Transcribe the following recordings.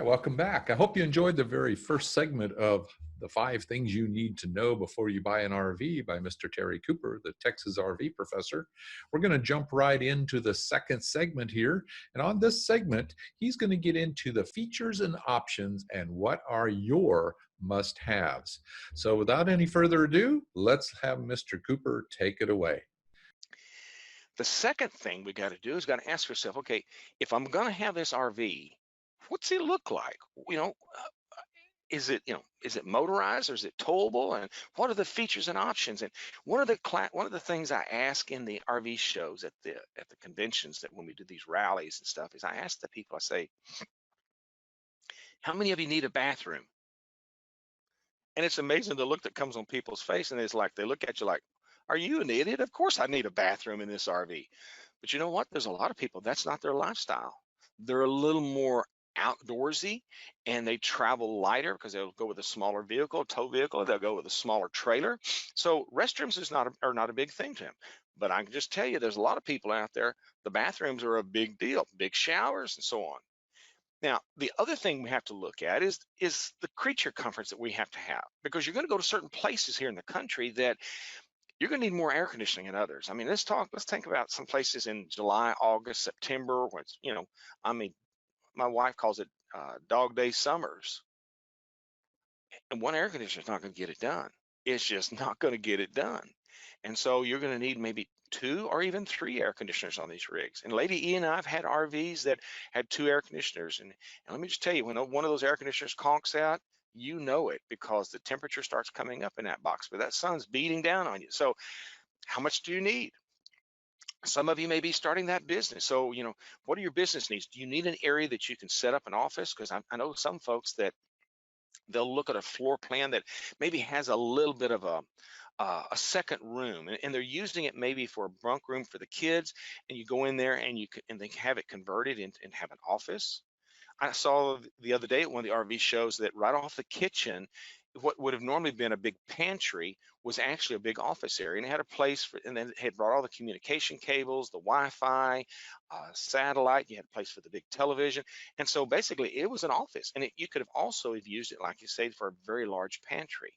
welcome back. I hope you enjoyed the very first segment of the 5 things you need to know before you buy an RV by Mr. Terry Cooper, the Texas RV professor. We're going to jump right into the second segment here. And on this segment, he's going to get into the features and options and what are your must-haves. So without any further ado, let's have Mr. Cooper take it away. The second thing we got to do is got to ask yourself, okay, if I'm going to have this RV, what's it look like? Is it motorized or is it towable? And what are the features and options? And one of the things I ask in the RV shows at the conventions, that when we do these rallies and stuff, is I ask the people, I say, how many of you need a bathroom? And it's amazing the look that comes on people's face, and it's like they look at you like, are you an idiot? Of course I need a bathroom in this RV. But you know what? There's a lot of people, that's not their lifestyle. They're a little more outdoorsy, and they travel lighter because they'll go with a smaller vehicle, tow vehicle. They'll go with a smaller trailer. So restrooms are not a big thing to them. But I can just tell you, there's a lot of people out there, the bathrooms are a big deal, big showers and so on. Now, the other thing we have to look at is the creature comforts that we have to have, because you're going to go to certain places here in the country that you're going to need more air conditioning than others. I mean, let's think about some places in July, August, September, when it's, I mean, my wife calls it dog day summers. And one air conditioner is not going to get it done. It's just not going to get it done. And so you're going to need maybe 2 or even 3 air conditioners on these rigs. And Lady E and I've had RVs that had 2 air conditioners. And let me just tell you, when one of those air conditioners conks out, you know it, because the temperature starts coming up in that box, but that sun's beating down on you. So how much do you need? Some of you may be starting that business. So, what are your business needs? Do you need an area that you can set up an office? Because I know some folks that they'll look at a floor plan that maybe has a little bit of a second room, and they're using it maybe for a bunk room for the kids, and you go in there and they have it converted and have an office. I saw the other day at one of the RV shows that right off the kitchen, what would have normally been a big pantry was actually a big office area, and it had a place for, and then it had brought all the communication cables, the Wi-Fi, satellite. You had a place for the big television, and so basically it was an office, and you could have also have used it, like you say, for a very large pantry.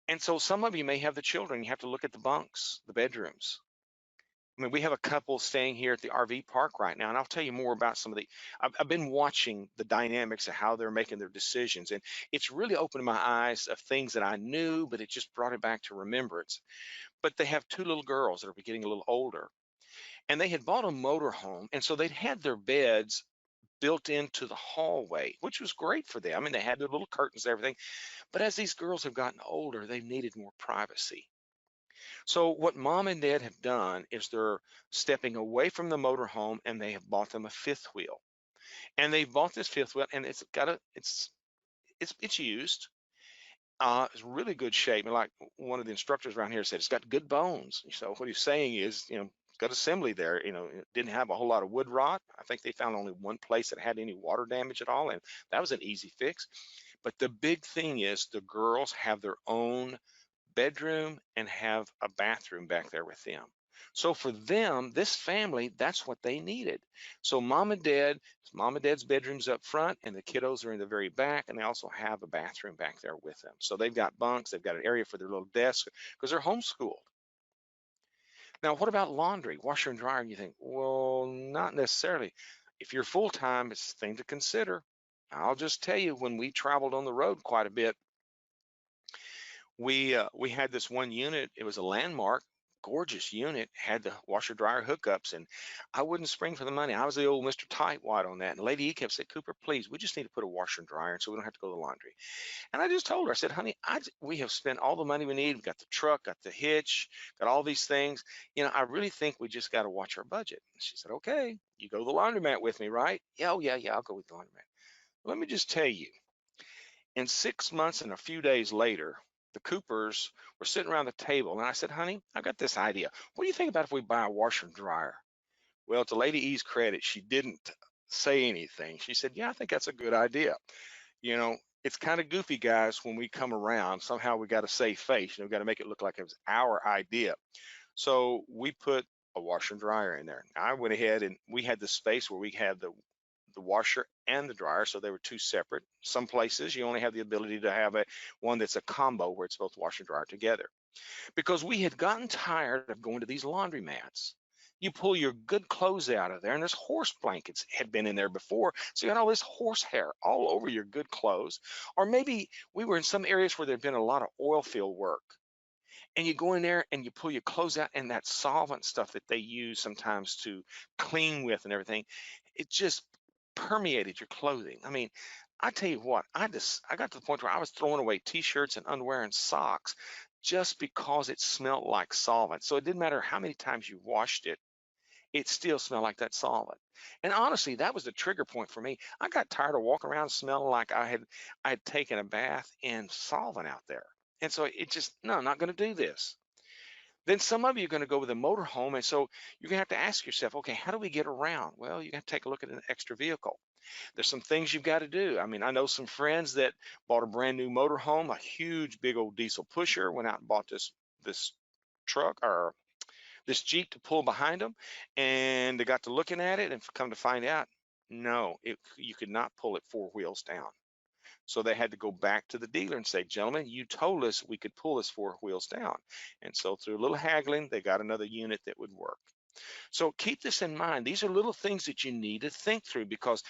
And so some of you may have the children. You have to look at the bunks, the bedrooms. I mean, we have a couple staying here at the RV park right now, and I'll tell you more about some of I've been watching the dynamics of how they're making their decisions, and it's really opened my eyes of things that I knew, but it just brought it back to remembrance. But they have 2 little girls that are getting a little older, and they had bought a motor home, and so they'd had their beds built into the hallway, which was great for them. I mean, they had their little curtains and everything, but as these girls have gotten older, they've needed more privacy. So what mom and dad have done is they're stepping away from the motorhome, and they have bought them a 5th wheel. And they've bought this 5th wheel, and it's used. It's really good shape. And like one of the instructors around here said, it's got good bones. So what he's saying is, it's got assembly there. It didn't have a whole lot of wood rot. I think they found only one place that had any water damage at all, and that was an easy fix. But the big thing is the girls have their own bedroom and have a bathroom back there with them. So for them, this family, that's what they needed. So mom and dad's bedroom's up front, and the kiddos are in the very back, and they also have a bathroom back there with them. So they've got bunks, they've got an area for their little desk, because they're homeschooled. Now, what about laundry, washer and dryer? And you think, well, not necessarily. If you're full-time, it's a thing to consider. I'll just tell you, when we traveled on the road quite a bit, we had this one unit. It was a Landmark, gorgeous unit, had the washer dryer hookups, and I wouldn't spring for the money. I was the old Mr. Tightwad on that, and Lady E kept saying, Cooper, please, we just need to put a washer and dryer in so we don't have to go to the laundry. And I just told her, I said, honey, we have spent all the money we need. We got the truck, got the hitch, got all these things. I really think we just got to watch our budget. And she said, okay, you go to the laundromat with me, right? Yeah, oh, yeah, I'll go with the laundromat. Let me just tell you, in 6 months and a few days later, the Coopers were sitting around the table, and I said, honey, I've got this idea. What do you think about if we buy a washer and dryer? Well, to Lady E's credit, she didn't say anything. She said, yeah, I think that's a good idea. It's kind of goofy, guys, when we come around. Somehow we got to save face. We got to make it look like it was our idea. So we put a washer and dryer in there. I went ahead, and we had the space where we had the the washer and the dryer, so they were two separate. Some places you only have the ability to have one that's a combo where it's both washer and dryer together. Because we had gotten tired of going to these laundromats. You pull your good clothes out of there, and there's horse blankets had been in there before, so you got all this horse hair all over your good clothes. Or maybe we were in some areas where there'd been a lot of oil field work, and you go in there and you pull your clothes out, and that solvent stuff that they use sometimes to clean with and everything, it just permeated your clothing. I mean, I tell you what, I got to the point where I was throwing away t-shirts and underwear and socks just because it smelled like solvent. So it didn't matter how many times you washed it, it still smelled like that solvent. And honestly, that was the trigger point for me. I got tired of walking around smelling like I had taken a bath in solvent out there. And so it just, no, I'm not going to do this. Then some of you are going to go with a motorhome, and so you're going to have to ask yourself, okay, how do we get around? Well, you got to take a look at an extra vehicle. There's some things you've got to do. I mean, I know some friends that bought a brand new motorhome, a huge big old diesel pusher, went out and bought this truck or this Jeep to pull behind them, and they got to looking at it and come to find out, no, you could not pull it four wheels down. So they had to go back to the dealer and say, gentlemen, you told us we could pull this four wheels down. And so through a little haggling, they got another unit that would work. So keep this in mind. These are little things that you need to think through, because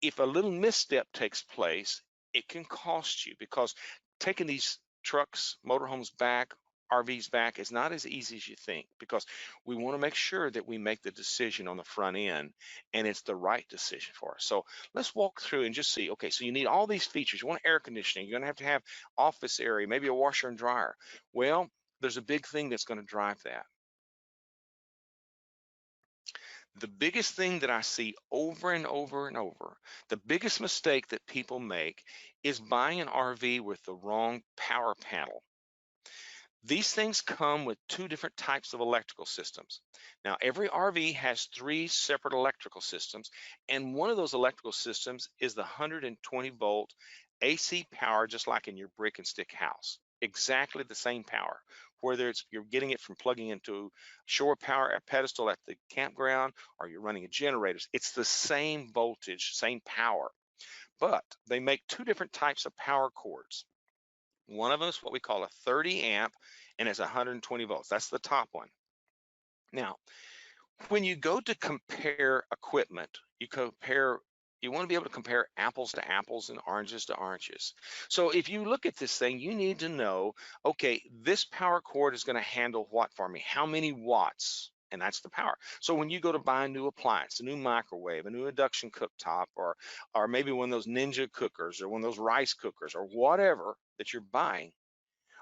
if a little misstep takes place, it can cost you, because taking these trucks, motorhomes back, RVs back is not as easy as you think, because we want to make sure that we make the decision on the front end and it's the right decision for us. So let's walk through and just see, okay, so you need all these features. You want air conditioning, you're going to have office area, maybe a washer and dryer. Well, there's a big thing that's going to drive that. The biggest thing that I see over and over and over, the biggest mistake that people make is buying an RV with the wrong power panel. These things come with two different types of electrical systems. Now, every RV has three separate electrical systems, and one of those electrical systems is the 120-volt AC power, just like in your brick and stick house. Exactly the same power, whether it's you're getting it from plugging into shore power at pedestal at the campground or you're running a generator. It's the same voltage, same power, but they make two different types of power cords. One of them is what we call a 30 amp, and it's 120 volts. That's the top one. Now, when you go to compare equipment, you want to be able to compare apples to apples and oranges to oranges. So if you look at this thing, you need to know, okay, this power cord is going to handle what for me? How many watts? And that's the power. So when you go to buy a new appliance, a new microwave, a new induction cooktop, or maybe one of those Ninja cookers or one of those rice cookers or whatever that you're buying,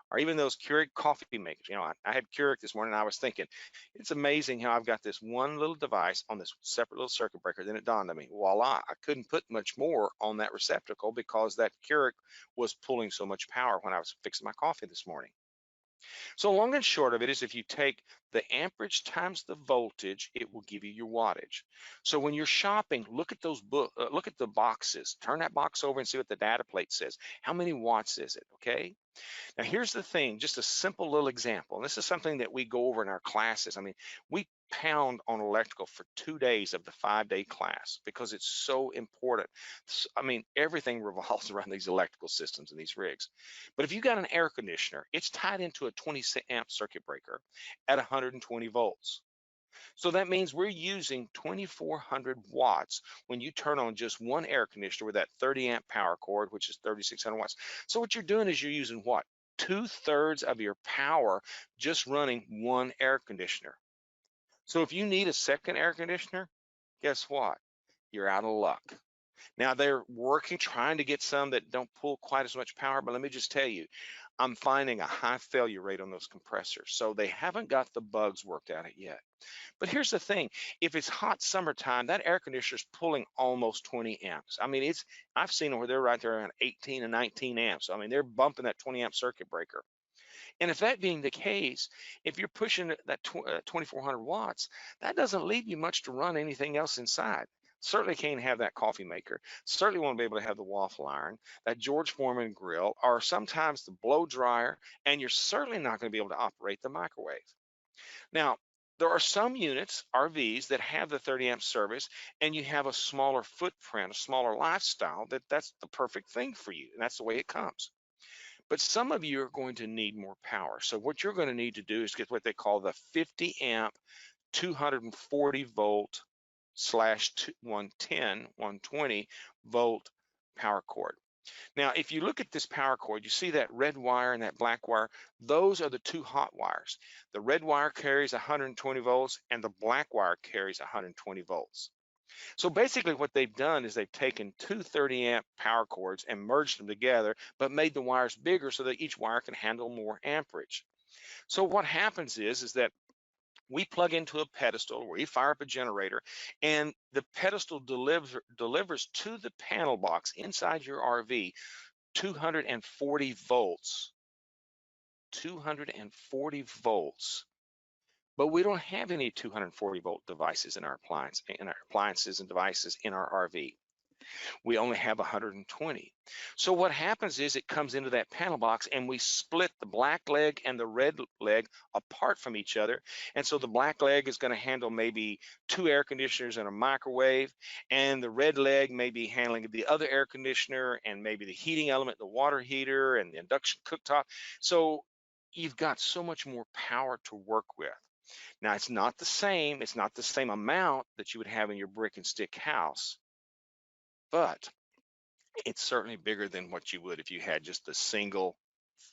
or even those Keurig coffee makers. You know, I had Keurig this morning, and I was thinking, it's amazing how I've got this one little device on this separate little circuit breaker. Then it dawned on me, voila, I couldn't put much more on that receptacle because that Keurig was pulling so much power when I was fixing my coffee this morning. So long and short of it is, if you take the amperage times the voltage, it will give you your wattage. So when you're shopping, look at look at the boxes. Turn that box over and see what the data plate says. How many watts is it? Okay. Now, here's the thing, just a simple little example. And this is something that we go over in our classes. I mean, we pound on electrical for 2 days of the 5-day class because it's so important. I mean, everything revolves around these electrical systems and these rigs. But if you got an air conditioner, it's tied into a 20 amp circuit breaker at 120 volts. So that means we're using 2,400 watts when you turn on just one air conditioner with that 30 amp power cord, which is 3,600 watts. So what you're doing is you're using what? 2/3 of your power just running one air conditioner. So if you need a second air conditioner, guess what? You're out of luck. Now they're working, trying to get some that don't pull quite as much power, but let me just tell you, I'm finding a high failure rate on those compressors. So they haven't got the bugs worked out yet. But here's the thing, if it's hot summertime, that air conditioner is pulling almost 20 amps. I mean, I've seen them where they're right there around 18 and 19 amps. I mean, they're bumping that 20 amp circuit breaker. And if that being the case, if you're pushing that 2,400 watts, that doesn't leave you much to run anything else inside. Certainly can't have that coffee maker. Certainly won't be able to have the waffle iron, that George Foreman grill, or sometimes the blow dryer, and you're certainly not going to be able to operate the microwave. Now, There are some units, RVs, that have the 30 amp service, and you have a smaller footprint, a smaller lifestyle, that's the perfect thing for you. And that's the way it comes. But some of you are going to need more power. So what you're going to need to do is get what they call the 50 amp, 240 volt slash 110, 120 volt power cord. Now, if you look at this power cord, you see that red wire and that black wire. Those are the two hot wires. The red wire carries 120 volts and the black wire carries 120 volts. So basically what they've done is they've taken two 30 amp power cords and merged them together, but made the wires bigger so that each wire can handle more amperage. So what happens is that we plug into a pedestal or we fire up a generator, and the pedestal delivers to the panel box inside your RV 240 volts. 240 volts. But we don't have any 240 volt devices in our appliances and devices in our RV. We only have 120. So what happens is it comes into that panel box and we split the black leg and the red leg apart from each other. And so the black leg is going to handle maybe 2 air conditioners and a microwave, and the red leg may be handling the other air conditioner and maybe the heating element, the water heater and the induction cooktop. So you've got so much more power to work with. Now, it's not the same amount that you would have in your brick and stick house, but it's certainly bigger than what you would if you had just a single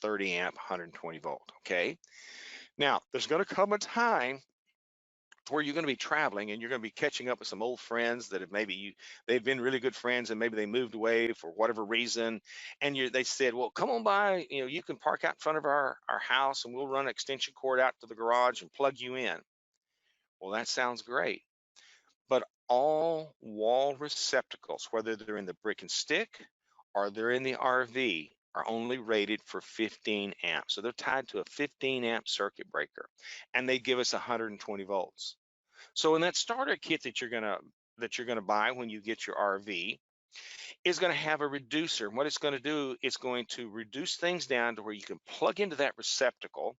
30 amp, 120 volt, okay? Now, there's gonna come a time where you're gonna be traveling and you're gonna be catching up with some old friends that have they've been really good friends and maybe they moved away for whatever reason. And they said, well, come on by, you can park out in front of our house and we'll run an extension cord out to the garage and plug you in. Well, that sounds great. But all wall receptacles, whether they're in the brick and stick or they're in the RV, are only rated for 15 amps. So they're tied to a 15 amp circuit breaker, and they give us 120 volts. So in that starter kit that you're gonna buy when you get your RV is gonna have a reducer. And what it's gonna do, it's going to reduce things down to where you can plug into that receptacle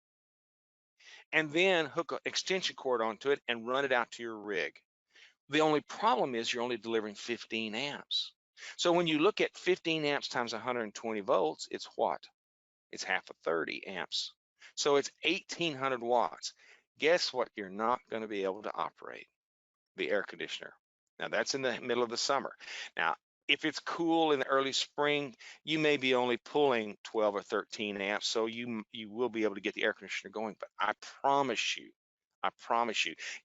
and then hook an extension cord onto it and run it out to your rig. The only problem is you're only delivering 15 amps. So when you look at 15 amps times 120 volts, it's what? It's half of 30 amps. So it's 1800 watts. Guess what? You're not going to be able to operate the air conditioner. Now that's in the middle of the summer. Now, if it's cool in the early spring, you may be only pulling 12 or 13 amps, so you will be able to get the air conditioner going. But I promise you,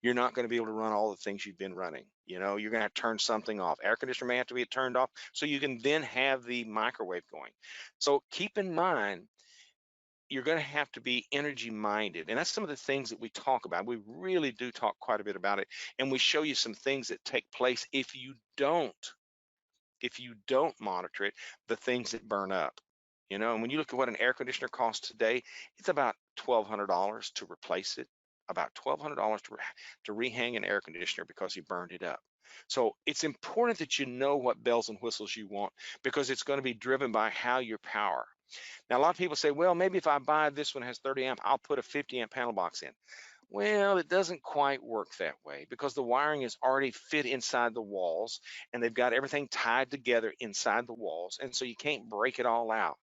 you're not going to be able to run all the things you've been running. You're going to have to turn something off. Air conditioner may have to be turned off so you can then have the microwave going. So keep in mind, you're going to have to be energy minded. And that's some of the things that we talk about. We really do talk quite a bit about it. And we show you some things that take place if you don't monitor it, the things that burn up. And when you look at what an air conditioner costs today, it's about $1,200 to replace it, about $1,200 to rehang an air conditioner because you burned it up. So it's important that you know what bells and whistles you want, because it's going to be driven by how your power. Now, a lot of people say, well, maybe if I buy this one has 30 amp, I'll put a 50 amp panel box in. Well, it doesn't quite work that way because the wiring is already fit inside the walls and they've got everything tied together inside the walls. And so you can't break it all out.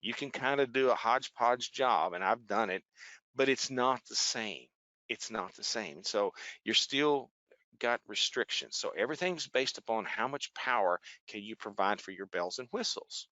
You can kind of do a hodgepodge job, and I've done it, but it's not the same. It's not the same. So you're still got restrictions. So everything's based upon how much power can you provide for your bells and whistles.